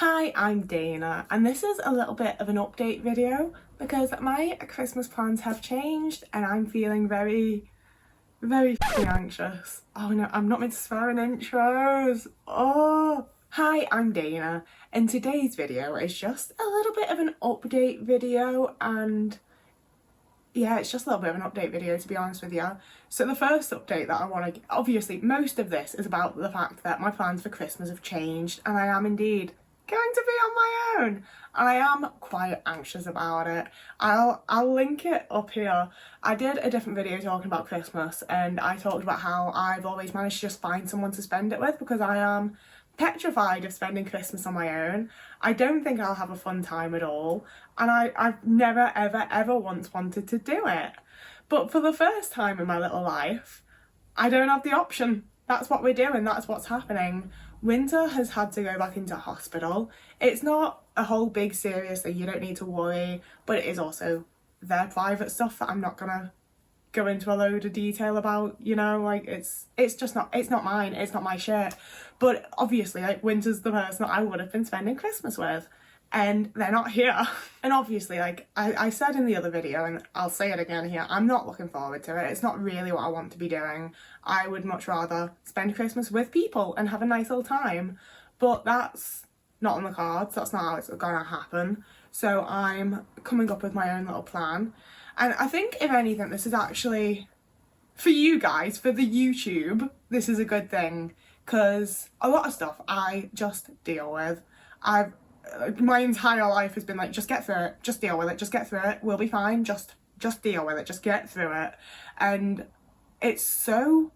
Hi, I'm Dana, and this is a little bit of an update video because my Christmas plans have changed and I'm feeling very anxious. Oh no, I'm not meant to swear in intros. Oh! Hi, I'm Dana, and today's video is just a little bit of an update video, and yeah, it's just a little bit of an update video, to be honest with you. So the first update that I want to, obviously most of this is about the fact that my plans for Christmas have changed and I am indeed going to be on my own, and I am quite anxious about it. I'll link it up here. I did a different video talking about Christmas and I talked about how I've always managed to just find someone to spend it with because I am petrified of spending Christmas on my own. I don't think I'll have a fun time at all, and I've never ever once wanted to do it. But for the first time in my little life, I don't have the option. That's what we're doing, that's what's happening. Winter has had to go back into hospital. It's not a whole big serious thing, you don't need to worry, but it is also their private stuff that I'm not gonna go into a load of detail about, you know, like it's not mine, it's not my shit. But obviously, like, Winter's the person that I would have been spending Christmas with, and they're not here. And obviously, like I said in the other video, and I'll say it again here, I'm not looking forward to it. It's not really what I want to be doing. I would much rather spend Christmas with people and have a nice little time, but that's not on the cards. That's not how it's gonna happen. So I'm coming up with my own little plan, and I think, if anything, this is actually, for you guys, for the YouTube, this is a good thing, because a lot of stuff I just deal with. My entire life has been like, just get through it, just deal with it, just get through it, we'll be fine, just deal with it, just get through it. And it's so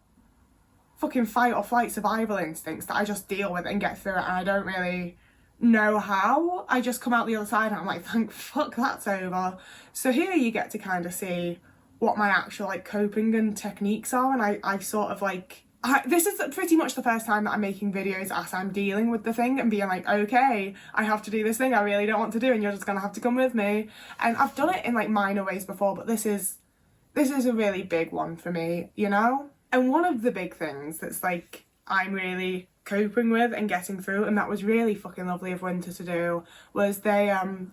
fucking fight or flight survival instincts that I just deal with it and get through it, and I don't really know how. I just come out the other side and I'm like, thank fuck that's over. So here you get to kind of see what my actual like coping and techniques are, and I sort of like, this is pretty much the first time that I'm making videos as I'm dealing with the thing and being like, okay, I have to do this thing I really don't want to do and you're just gonna have to come with me. And I've done it in like minor ways before, but this is a really big one for me, you know? And one of the big things that's like I'm really coping with and getting through, and that was really fucking lovely of Winter to do, was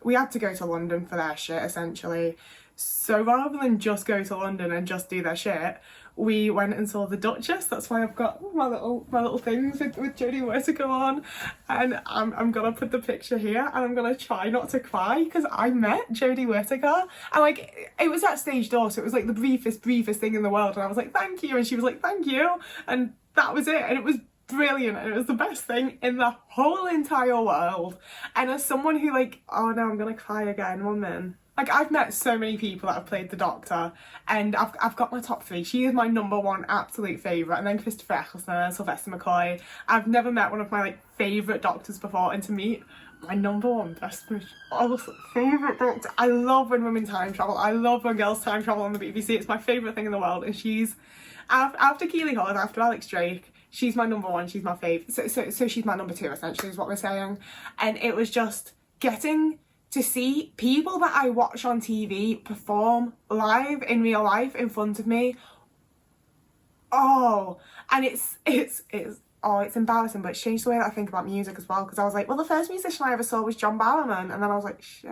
we had to go to London for their shit essentially. So rather than just go to London and just do their shit, we went and saw the Duchess. That's why I've got my little things with Jodie Whittaker on, and I'm gonna put the picture here, and I'm gonna try not to cry because I met Jodie Whittaker, and like it was at stage door, so it was like the briefest thing in the world, and I was like, thank you, and she was like, thank you, and that was it, and it was brilliant, and it was the best thing in the whole entire world. And as someone who like, oh no, I'm gonna cry again, 1 minute. Like, I've met so many people that have played the Doctor, and I've got my top 3. She is my number 1 absolute favourite, and then Christopher Eccleston and Sylvester McCoy. I've never met one of my like favourite Doctors before, and to meet my number 1 best favourite Doctor. I love when women time travel. I love when girls time travel on the BBC. It's my favourite thing in the world, and she's, after Keeley Hawes, after Alex Drake, she's my number 1, she's my favourite. So she's my number 2, essentially, is what we're saying. And it was just getting to see people that I watch on TV perform live in real life in front of me. Oh, and it's embarrassing, but it's changed the way that I think about music as well, because I was like, well, the first musician I ever saw was John Barrowman, and then I was like, shit.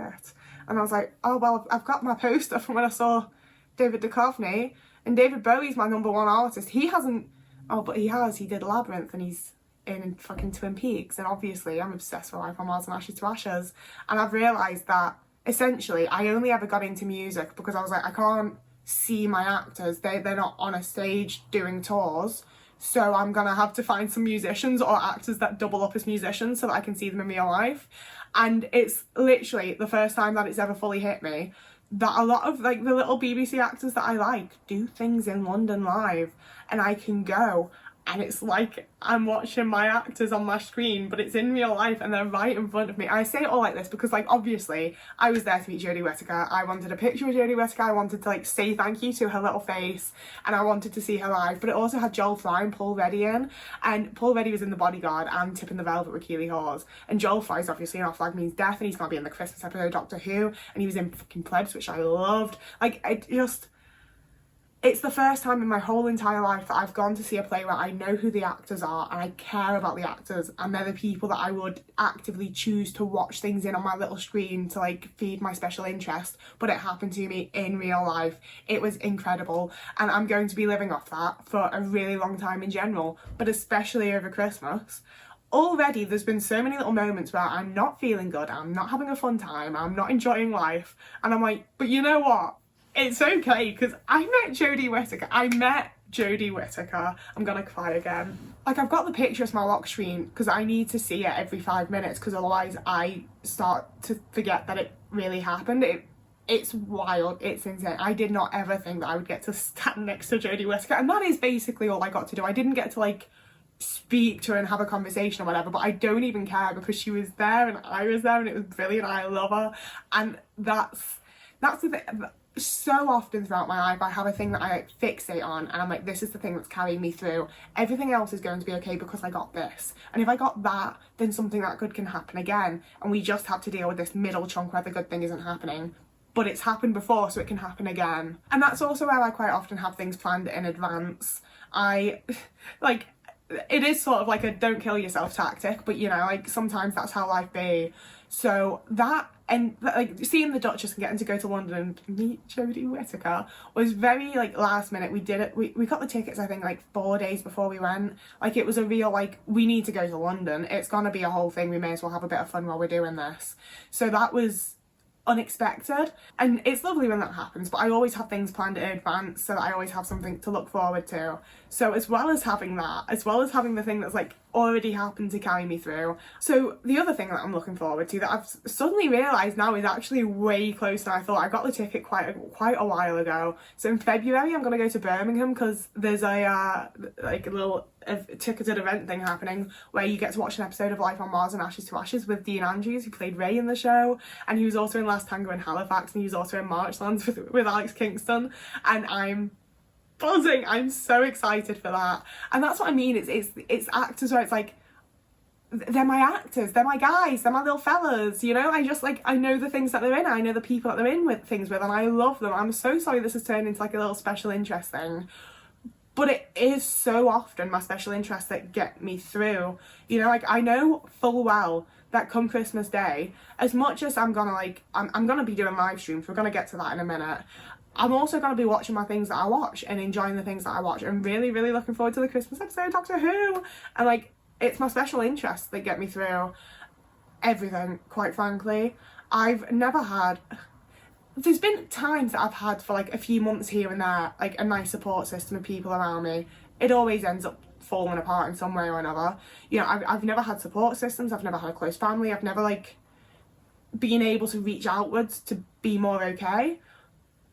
And I was like, oh, well, I've got my poster from when I saw David Duchovny, and David Bowie's my number 1 artist. He hasn't, oh, but he did Labyrinth, and he's in fucking Twin Peaks, and obviously I'm obsessed with Life on Mars and Ashes to Ashes, and I've realised that essentially I only ever got into music because I was like, I can't see my actors, they're not on a stage doing tours, so I'm gonna have to find some musicians or actors that double up as musicians so that I can see them in real life. And it's literally the first time that it's ever fully hit me that a lot of like the little BBC actors that I like do things in London live, and I can go, and it's like I'm watching my actors on my screen, but it's in real life and they're right in front of me. And I say it all like this because, like, obviously I was there to meet Jodie Whittaker. I wanted a picture with Jodie Whittaker. I wanted to like say thank you to her little face, and I wanted to see her live. But it also had Joel Fry and Paul Reddy in, and Paul Reddy was in The Bodyguard and Tip in the Velvet with Keeley Hawes, and Joel Fry's obviously in Our Flag Means Death, and he's gonna be in the Christmas episode of Doctor Who, and he was in fucking Plebs, which I loved. Like, It's the first time in my whole entire life that I've gone to see a play where I know who the actors are and I care about the actors, and they're the people that I would actively choose to watch things in on my little screen to like feed my special interest. But it happened to me in real life. It was incredible, and I'm going to be living off that for a really long time in general, but especially over Christmas. Already there's been so many little moments where I'm not feeling good, I'm not having a fun time, I'm not enjoying life, and I'm like, but you know what? It's okay, because I met Jodie Whittaker. I'm gonna cry again. Like, I've got the picture as my lock screen because I need to see it every 5 minutes, because otherwise I start to forget that it really happened. It's wild, it's insane. I did not ever think that I would get to stand next to Jodie Whittaker, and that is basically all I got to do. I didn't get to like speak to her and have a conversation or whatever, but I don't even care because she was there and I was there and it was brilliant. I love her, and that's the thing. So often throughout my life I have a thing that I like fixate on, and I'm like, this is the thing that's carrying me through. Everything else is going to be okay because I got this, and if I got that, then something that good can happen again, and we just have to deal with this middle chunk where the good thing isn't happening, but it's happened before so it can happen again. And that's also where I quite often have things planned in advance. I like, it is sort of like a don't kill yourself tactic, but you know, like sometimes that's how life be. So that, and like seeing the Duchess and getting to go to London and meet Jodie Whittaker was very like last minute. We did it, we got the tickets I think like 4 days before we went. Like, it was a real like, we need to go to London, it's gonna be a whole thing, we may as well have a bit of fun while we're doing this. So that was unexpected, and it's lovely when that happens, but I always have things planned in advance so that I always have something to look forward to. So as well as having that, as well as having the thing that's like already happened to carry me through, so the other thing that I'm looking forward to that I've suddenly realised now is actually way closer than I thought. I got the ticket quite a while ago. So in February I'm gonna go to Birmingham because there's a like a little ticketed event thing happening where you get to watch an episode of Life on Mars and Ashes to Ashes with Dean Andrews, who played Ray in the show, and he was also in Last Tango in Halifax, and he was also in Marchlands with Alex Kingston, and I'm buzzing. I'm so excited for that. And that's what I mean, it's actors where it's like, they're my actors, they're my guys, they're my little fellas, you know. I just like, I know the things that they're in, I know the people that they're in with things with, and I love them. I'm so sorry this has turned into like a little special interest thing, but it is so often my special interests that get me through. You know, like I know full well that come Christmas Day, as much as I'm gonna like, I'm gonna be doing live streams, we're gonna get to that in a minute, I'm also gonna be watching my things that I watch and enjoying the things that I watch, and really, really looking forward to the Christmas episode of Doctor Who. And like, it's my special interests that get me through everything, quite frankly. I've never had, there's been times that I've had for like a few months here and there, like a nice support system of people around me. It always ends up falling apart in some way or another. You know, I've never had support systems, I've never had a close family, I've never like been able to reach outwards to be more okay.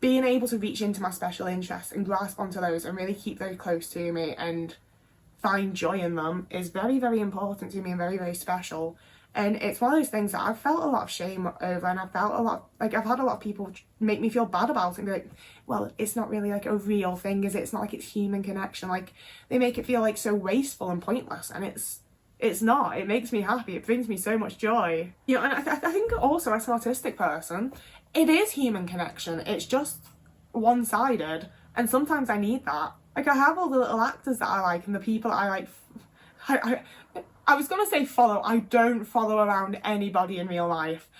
Being able to reach into my special interests and grasp onto those and really keep those close to me and find joy in them is very, very important to me and very, very special. And it's one of those things that I've felt a lot of shame over, and I've felt a lot, like I've had a lot of people make me feel bad about it and be like, well, it's not really like a real thing, is it? It's not like it's human connection. Like, they make it feel like so wasteful and pointless, and it's not. It makes me happy, it brings me so much joy. You know, and I think also as an autistic person, it is human connection, it's just one-sided, and sometimes I need that. Like, I have all the little actors that I like and the people that I like. I was gonna say follow. I don't follow around anybody in real life.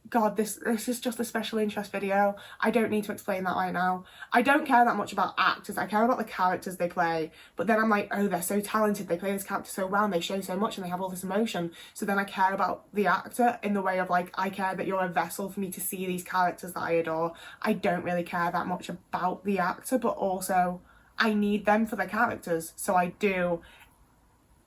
God, this is just a special interest video. I don't need to explain that right now. I don't care that much about actors. I care about the characters they play. But then I'm like, oh, they're so talented. They play this character so well and they show so much and they have all this emotion. So then I care about the actor in the way of like, I care that you're a vessel for me to see these characters that I adore. I don't really care that much about the actor, but also I need them for the characters. So I do.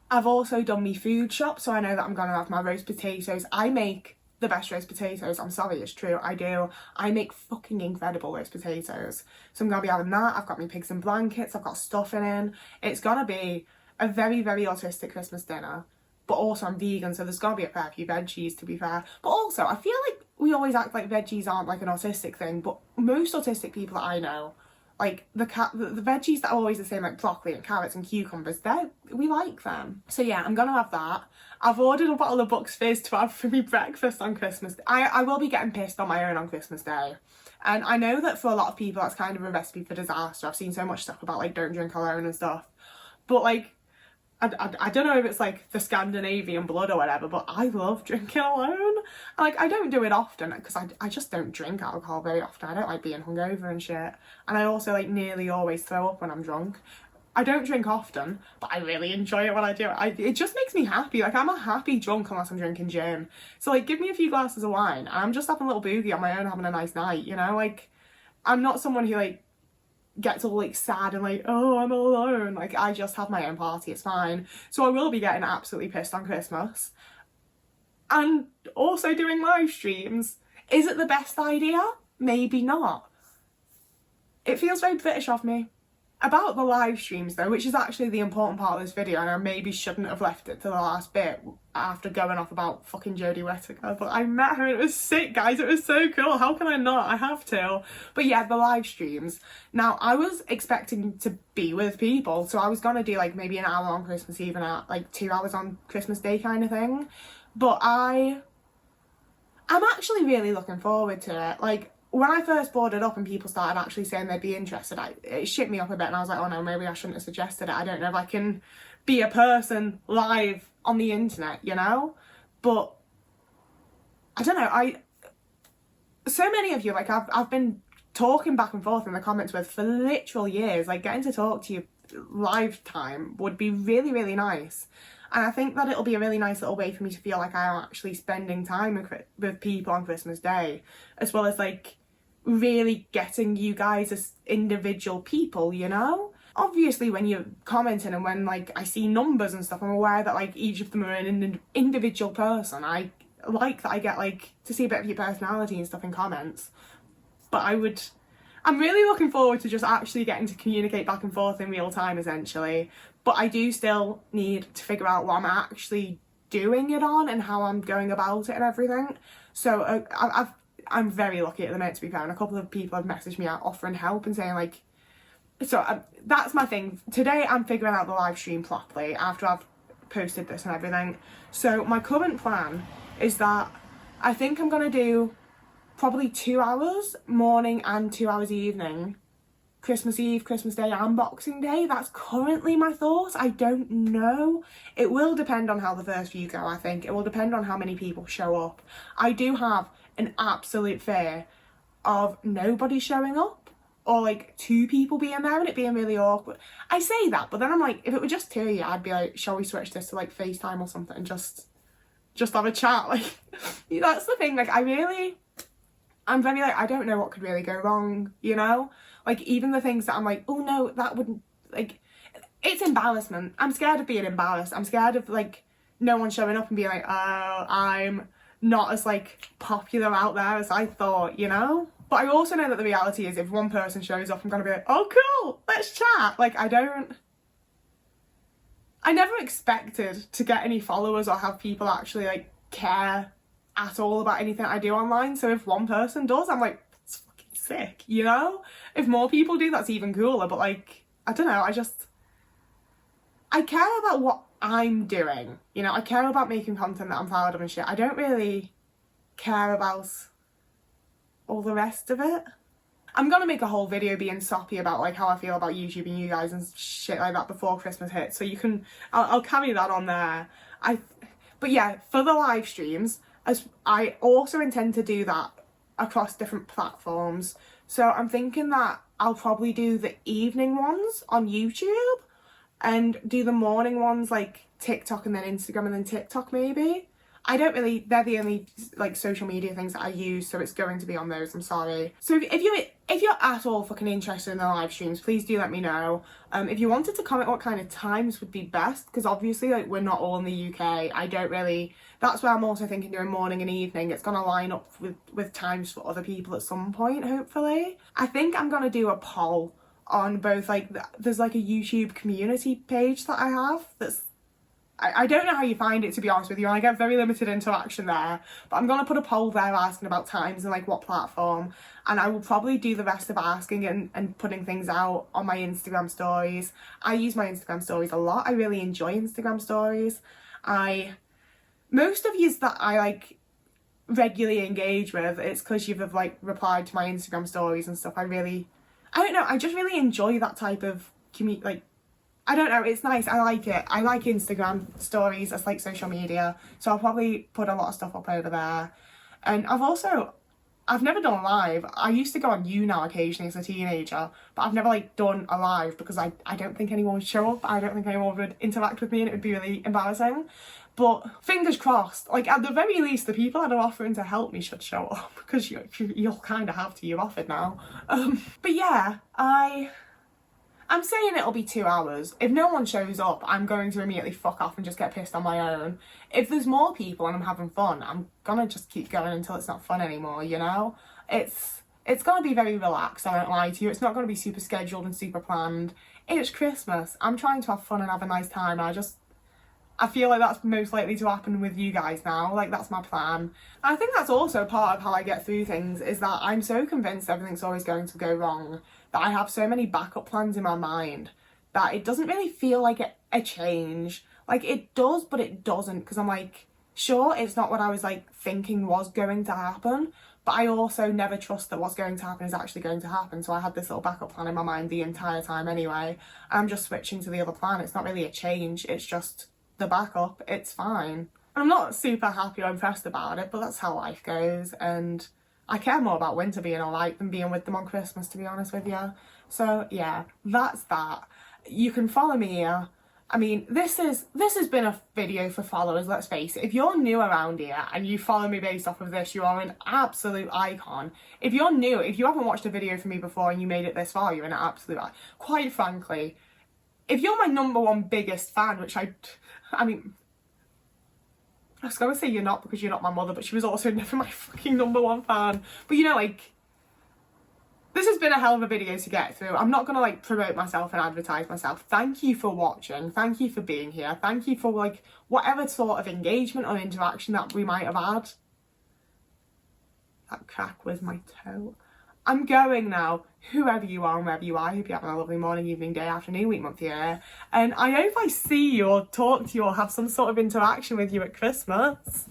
I've also done me food shop, so I know that I'm gonna have my roast potatoes. I make the best roast potatoes. I'm sorry, it's true, I do. I make fucking incredible roast potatoes. So I'm gonna be having that. I've got my pigs and blankets, I've got stuffing in. It's gonna be a very, very autistic Christmas dinner. But also I'm vegan, so there's gotta be a fair few veggies, to be fair. But also, I feel like we always act like veggies aren't like an autistic thing, but most autistic people that I know, like the veggies that are always the same, like broccoli and carrots and cucumbers, we like them. So yeah, I'm gonna have that. I've ordered a bottle of Bucks Fizz to have for me breakfast on Christmas. I will be getting pissed on my own on Christmas Day. And I know that for a lot of people that's kind of a recipe for disaster. I've seen so much stuff about like don't drink alone and stuff. But like, I don't know if it's like the Scandinavian blood or whatever, but I love drinking alone. Like, I don't do it often because I just don't drink alcohol very often. I don't like being hungover and shit. And I also like nearly always throw up when I'm drunk. I don't drink often, but I really enjoy it when I do it. It just makes me happy. Like, I'm a happy drunk unless I'm drinking gin. So like, give me a few glasses of wine and I'm just having a little boogie on my own, having a nice night, you know? Like, I'm not someone who like gets all like sad and like, oh, I'm all alone. Like, I just have my own party, it's fine. So I will be getting absolutely pissed on Christmas. And also doing live streams. Is it the best idea? Maybe not. It feels very British of me. About the live streams though, which is actually the important part of this video, and I maybe shouldn't have left it to the last bit after going off about fucking Jodie Whittaker, but I met her and it was sick, guys. It was so cool. How can I not? I have to. But yeah, the live streams. Now, I was expecting to be with people, so I was gonna do like maybe an hour on Christmas Eve and like 2 hours on Christmas Day kind of thing. But I'm actually really looking forward to it. Like, when I first brought it up and people started actually saying they'd be interested, it shit me up a bit and I was like, oh no, maybe I shouldn't have suggested it. I don't know if I can be a person live on the internet, you know? But I don't know, so many of you, like I've been talking back and forth in the comments with for literal years, like getting to talk to you live time would be really, really nice. And I think that it'll be a really nice little way for me to feel like I am actually spending time with people on Christmas Day, as well as like really getting you guys as individual people, you know? Obviously when you're commenting and when like I see numbers and stuff, I'm aware that like each of them are an individual person. I like that I get like to see a bit of your personality and stuff in comments. But I'm really looking forward to just actually getting to communicate back and forth in real time essentially. But I do still need to figure out what I'm actually doing it on and how I'm going about it and everything. So I'm very lucky at the minute, to be fair, and a couple of people have messaged me out offering help and saying like, so that's my thing. Today I'm figuring out the live stream properly after I've posted this and everything. So my current plan is that I think I'm going to do probably 2 hours morning and 2 hours evening. Christmas Eve, Christmas Day and Boxing Day. That's currently my thoughts. I don't know. It will depend on how the first few go, I think. It will depend on how many people show up. I do have an absolute fear of nobody showing up or like 2 people being there and it being really awkward. I say that, but then I'm like, if it were just 2 of you, I'd be like, shall we switch this to like FaceTime or something and just have a chat? Like, that's the thing. Like, I'm very like, I don't know what could really go wrong, you know? Like, even the things that I'm like, oh no, that wouldn't, like, it's embarrassment. I'm scared of being embarrassed. I'm scared of, like, no one showing up and being like, oh, I'm not as, like, popular out there as I thought, you know? But I also know that the reality is if one person shows up, I'm gonna be like, oh, cool, let's chat. Like, I never expected to get any followers or have people actually, like, care at all about anything I do online. So if one person does, I'm like, it's fucking sick, you know? If more people do, that's even cooler. But like, I don't know, I care about what I'm doing, you know? I care about making content that I'm proud of and shit. I don't really care about all the rest of it. I'm gonna make a whole video being soppy about like how I feel about YouTube and you guys and shit like that before Christmas hits, so you can, I'll carry that on there. But yeah, for the live streams, as I also intend to do that across different platforms. So I'm thinking that I'll probably do the evening ones on YouTube and do the morning ones like TikTok and then Instagram and then TikTok maybe. They're the only like social media things that I use, so it's going to be on those, I'm sorry. So if you're at all fucking interested in the live streams, please do let me know. If you wanted to comment what kind of times would be best, because obviously like we're not all in the UK, that's where I'm also thinking doing morning and evening. It's gonna line up with times for other people at some point, hopefully. I think I'm gonna do a poll on both, like, there's like a YouTube community page that I have that's, I don't know how you find it, to be honest with you, and I get very limited interaction there, but I'm going to put a poll there asking about times and like what platform, and I will probably do the rest of asking and putting things out on my Instagram stories. I use my Instagram stories a lot. I really enjoy Instagram stories. I most of yous that I like regularly engage with, it's because you've like replied to my Instagram stories and stuff. I don't know, I just really enjoy that type of like, I don't know, it's nice, I like it. I like Instagram stories as like social media, so I'll probably put a lot of stuff up over there. And I've never done a live. I used to go on now occasionally as a teenager, but I've never like done a live because I don't think anyone would show up. I don't think anyone would interact with me and it would be really embarrassing. But fingers crossed, like at the very least, the people that are offering to help me should show up, because you'll kind of have to, you're offered now. But yeah, I'm saying it'll be 2 hours. If no one shows up, I'm going to immediately fuck off and just get pissed on my own. If there's more people and I'm having fun, I'm gonna just keep going until it's not fun anymore, you know? It's gonna be very relaxed, I won't lie to you. It's not gonna be super scheduled and super planned. It's Christmas. I'm trying to have fun and have a nice time. I feel like that's most likely to happen with you guys now. Like, that's my plan. I think that's also part of how I get through things, is that I'm so convinced everything's always going to go wrong, that I have so many backup plans in my mind that it doesn't really feel like a change. Like, it does, but it doesn't, because I'm like, sure, it's not what I was like thinking was going to happen, but I also never trust that what's going to happen is actually going to happen. So I had this little backup plan in my mind the entire time anyway. I'm just switching to the other plan. It's not really a change, it's just the backup. It's fine. I'm not super happy or impressed about it, but that's how life goes, and I care more about winter being alright than being with them on Christmas, to be honest with you. So yeah, that's that. You can follow me here. I mean, this has been a video for followers, let's face it. If you're new around here and you follow me based off of this, you are an absolute icon. If you're new, if you haven't watched a video from me before and you made it this far, you're an absolute icon. Quite frankly, if you're my #1 biggest fan, which I mean, I was going to say you're not because you're not my mother, but she was also never my fucking #1 fan. But you know, like, this has been a hell of a video to get through. I'm not going to like promote myself and advertise myself. Thank you for watching. Thank you for being here. Thank you for like whatever sort of engagement or interaction that we might have had. That crack was my toe. I'm going now. Whoever you are and wherever you are, I hope you're having a lovely morning, evening, day, afternoon, week, month, year. And I hope I see you or talk to you or have some sort of interaction with you at Christmas.